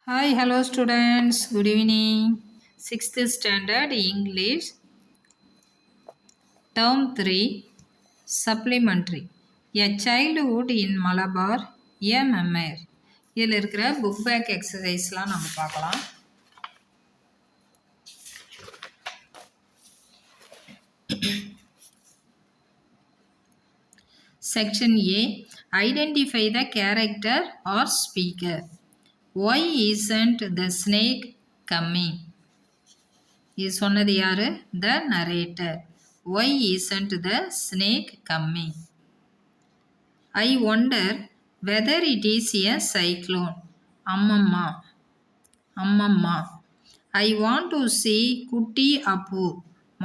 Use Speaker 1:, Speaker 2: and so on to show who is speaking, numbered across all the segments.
Speaker 1: Hi, hello students. Good evening. Sixth standard English, term 3, supplementary. A childhood in Malabar, a memoir. இதில் இருக்கிற book back எக்ஸசைஸ்லாம் நம்ம பார்க்கலாம். Section A. Identify the character or speaker. Why isn't the snake coming? இது சொன்னது யாரு? The narrator. Why isn't the snake coming? I wonder whether it is a cyclone. Ammamma. Ammamma. I want to see Kutti Appu.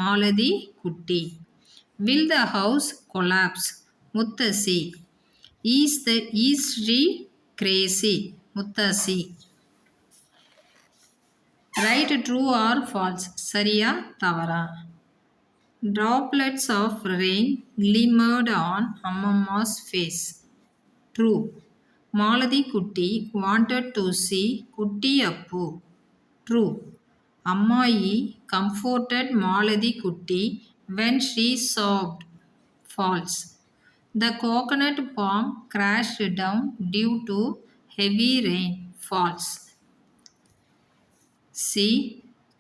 Speaker 1: Maladi Kutti. Will the house collapse? Muttasi. Is she crazy? Muttasi. Write true or false. Sariya Tavara. Droplets of rain glimmered on Ammamma's face. True. Maladi Kutti wanted to see Kutti Appu. True. Ammayi comforted Maladi Kutti when she sobbed. False. The coconut palm crashed down due to heavy rain. False. C.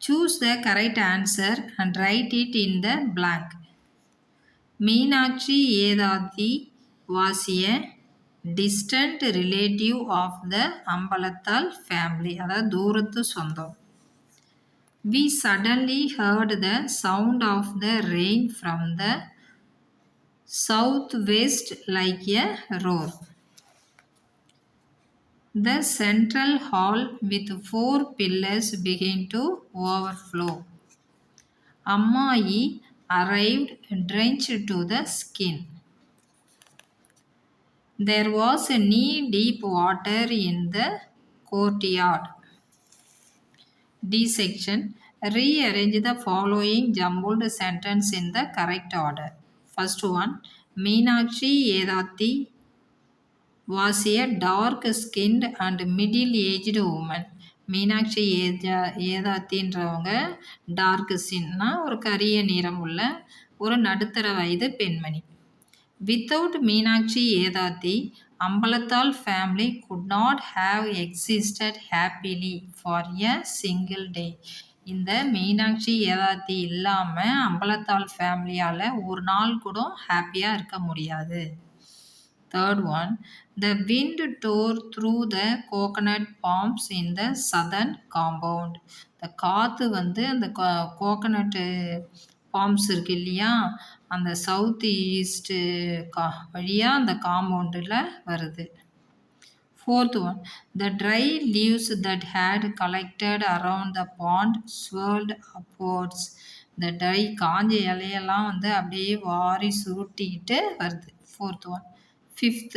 Speaker 1: Choose the correct answer and write it in the blank. Meenakshi Yedadi was a distant relative of the Ambalathal family. அதாவது தூரத்து சொந்தம். We suddenly heard the sound of the rain from the southwest like a roar. The central hall with 4 pillars began to overflow. Ammayi arrived drenched to the skin. There was knee-deep water in the courtyard. D section. Rearrange the following jumbled sentence in the correct order. First one. Meenakshi Yedati was a dark-skinned and middle-aged woman. Meenakshi ஏதாத்தின்றவங்க dark ஸ்கின்னா ஒரு கரிய நிறம் உள்ள ஒரு நடுத்தர வயது பெண்மணி. Without Meenakshi Yedati, Ambalathal family could not have existed happily for a single day. இந்த மீனாட்சி ஏதாத்தி இல்லாமல் அம்பலத்தால் ஃபேமிலியால் ஒரு நாள் கூட ஹாப்பியாக இருக்க முடியாது. Third one, the wind tore through the coconut palms in the southern compound. The காற்று வந்து அந்த கோகனட்டு பாம்ஸ் இருக்கு இல்லையா, அந்த சவுத் ஈஸ்ட்டு வழியாக அந்த காம்பவுண்டில் வருது. Fourth one, the dry leaves that had collected around the pond swirled upwards. இந்த ட்ரை காஞ்ச இலையெல்லாம் வந்து அப்படியே வாரி சுருட்டிக்கிட்டு வருது. Fourth one. Fifth,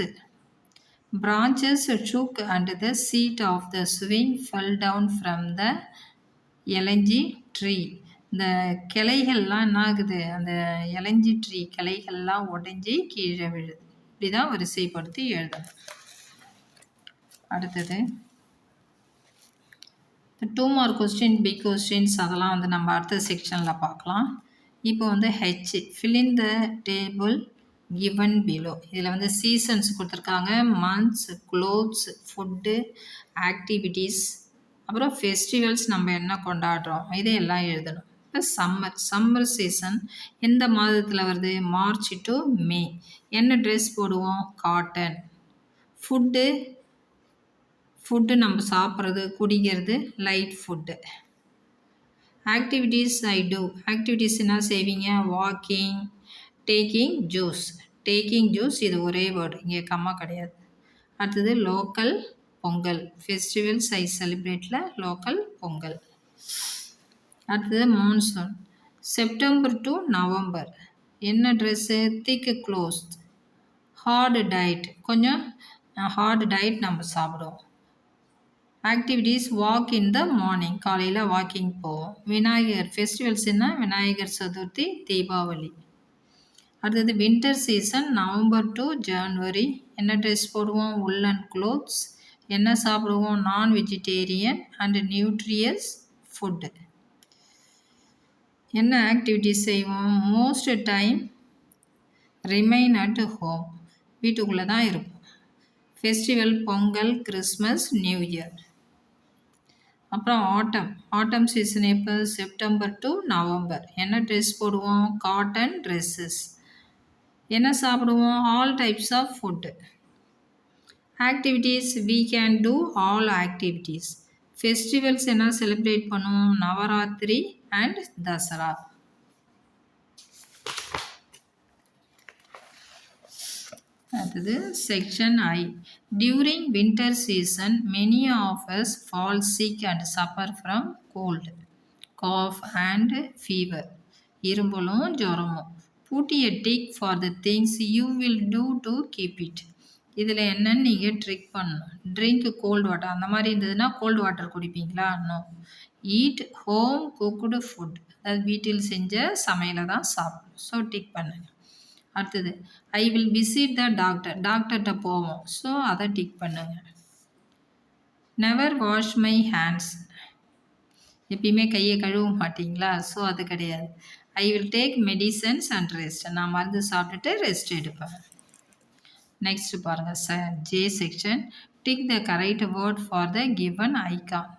Speaker 1: branches shook and the seat of the swing fell down from the Ilanji tree. இந்த கிளைகள்லாம் என்ன ஆகுது, அந்த இலஞ்சி ட்ரீ கிளைகள்லாம் உடஞ்சி கீழே விழுது. இப்படி தான் வரிசைப்படுத்தி எழுதணும். அடுத்தது 2 மார்க் கொஸ்டின், பிக் கொஸ்டின்ஸ் அதெல்லாம் வந்து நம்ம அடுத்த செக்ஷனில் பார்க்கலாம். இப்போ வந்து H fill in the table given below. இதில் வந்து சீசன்ஸ் கொடுத்துருக்காங்க, மந்த்ஸ், க்ளோத்ஸ், ஃபுட்டு, ஆக்டிவிட்டீஸ், அப்புறம் ஃபெஸ்டிவல்ஸ் நம்ம என்ன கொண்டாடுறோம் இதையெல்லாம் எழுதணும். இப்போ சம்மர் சீசன் எந்த மாதத்தில் வருது? March to May. என்ன ட்ரெஸ் போடுவோம்? காட்டன். ஃபுட்டு நம்ம சாப்பிட்றது குடிக்கிறது light food. Activities I do. Activities என்ன செய்வீங்க? Walking, taking juice. Taking juice இது ஒரே வேர்டு, இங்கே கம்மா கிடையாது. அடுத்தது லோக்கல் பொங்கல். ஃபெஸ்டிவல்ஸ் ஐ செலிப்ரேட்டில் லோக்கல் பொங்கல். அடுத்தது மான்சூன். September to November. என்ன dress? Thick clothes. Hard diet, கொஞ்சம் ஹார்டு டயட் நம்ம சாப்பிடுவோம். Activities walk in the morning, காலையில் வாக்கிங் போவோம். விநாயகர் ஃபெஸ்டிவல்ஸ்னா விநாயகர் சதுர்த்தி, தீபாவளி. அடுத்தது winter season November to January. என்ன ட்ரெஸ் போடுவோம்? Woollen clothes. என்ன சாப்பிடுவோம்? Non vegetarian and nutritious food. என்ன ஆக்டிவிட்டிஸ் செய்வோம்? Most time remain at home. வீட்டுக்குள்ளே தான் இருக்கும். Festival Pongal, Christmas, New Year. அப்புறம் ஆட்டம் சீசன் எப்போ? September to November. என்ன ட்ரெஸ் போடுவோம்? Cotton dresses. என்ன சாப்பிடுவோம்? All types of food. Activities we can do all activities. Festivals என்ன செலிப்ரேட் பண்ணுவோம்? நவராத்திரி அண்ட் தசரா. அடுத்தது section I. During winter season many of us fall sick and suffer from cold, cough and fever. இரும்பலும் ஜுரமும். Put a tick for the things you will do to keep it. இதில் என்னன்னு நீங்கள் tick பண்ணணும். Drink cold water. அந்த மாதிரி இருந்ததுன்னா cold water குடிப்பீங்களா? No. Eat home cooked food. அதாவது வீட்டில் செஞ்ச சமையலை தான் சாப்பிடணும். ஸோ டிக் பண்ணுங்க. அடுத்தது I will visit the doctor. டாக்டர்கிட்ட போவோம். ஸோ அதை டிக் பண்ணுங்க. Never wash my hands. எப்பயுமே கையை கழுவ மாட்டிங்களா? ஸோ அது கிடையாது. I will take medicines and rest. நான் மருந்து சாப்பிட்டுட்டு ரெஸ்ட் எடுப்பேன். நெக்ஸ்ட் பாருங்கள் J section. Tick the correct word for the given icon.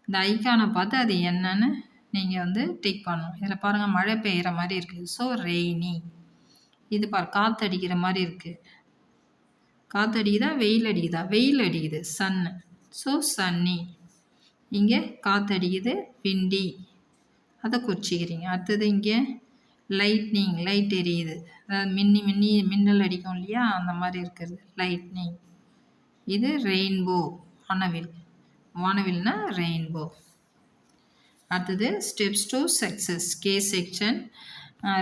Speaker 1: இந்த ஐக்கானை பார்த்து அது என்னன்னு நீங்கள் டிக் பண்ணணும். இதில் பாருங்கள் மழை பெய்கிற மாதிரி இருக்குது. So rainy. இது காற்றடிக்கிற மாதிரி இருக்குது. காற்றடிக்குதா வெயில் அடிக்குதா? வெயில் அடிக்குது. சன்னு. ஸோ சன்னி. இங்கே காற்றடிக்குது. விண்டி. அதை குறிச்சிக்கிறீங்க. அடுத்தது இங்கே லைட்னிங். லைட் எரியுது. அதாவது மின்னல் அடிக்கும் இல்லையா? அந்த மாதிரி இருக்கிறது லைட்னிங். இது ரெயின்போ. வானவில். வானவில்னா ரெயின்போ. அடுத்தது steps to success. K section.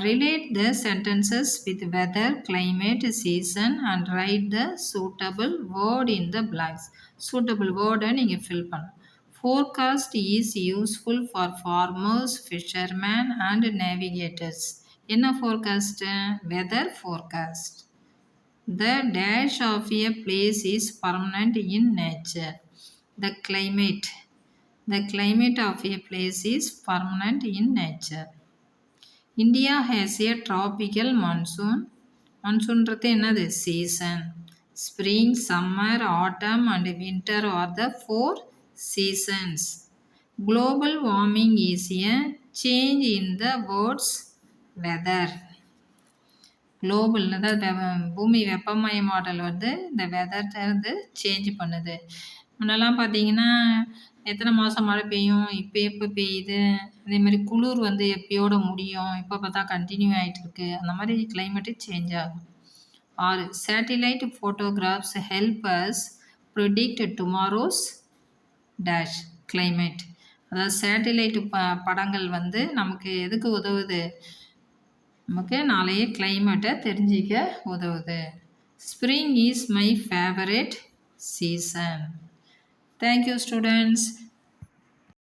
Speaker 1: Relate the sentences with weather, climate, season and write the suitable word in the blanks. Suitable word நீங்கள் fill பண்ணணும். Forecast is useful for farmers, fishermen and navigators. என்ன forecast? Weather forecast. The dash of a place is permanent in nature. The climate. The climate of a place is permanent in nature. India has a tropical monsoon. Monsoonறது என்னது? Season. Spring, summer, autumn and winter are the 4 seasons. Global warming is a change in the world's weather. Global அதாவது பூமி வெப்பமயமாதல் இந்த வெதரை change பண்ணுது. முன்னெல்லாம் பார்த்தீங்கன்னா எத்தனை மாதம் மழை பெய்யும், இப்போ எப்போ பெய்யுது. அதே மாதிரி குளிர் எப்பயோட முடியும், இப்போ பார்த்தா கண்டினியூ ஆகிட்டு இருக்கு. அந்த மாதிரி கிளைமேட்டு சேஞ்ச் ஆகும். 6. Satellite photographs help us predict tomorrow's dash climate. அதாவது சேட்டிலைட் படங்கள் நமக்கு எதுக்கு உதவுது? நமக்கு நாளைய கிளைமேட்டை தெரிஞ்சிக்க உதவுது. Spring is my favourite season. Thank you students.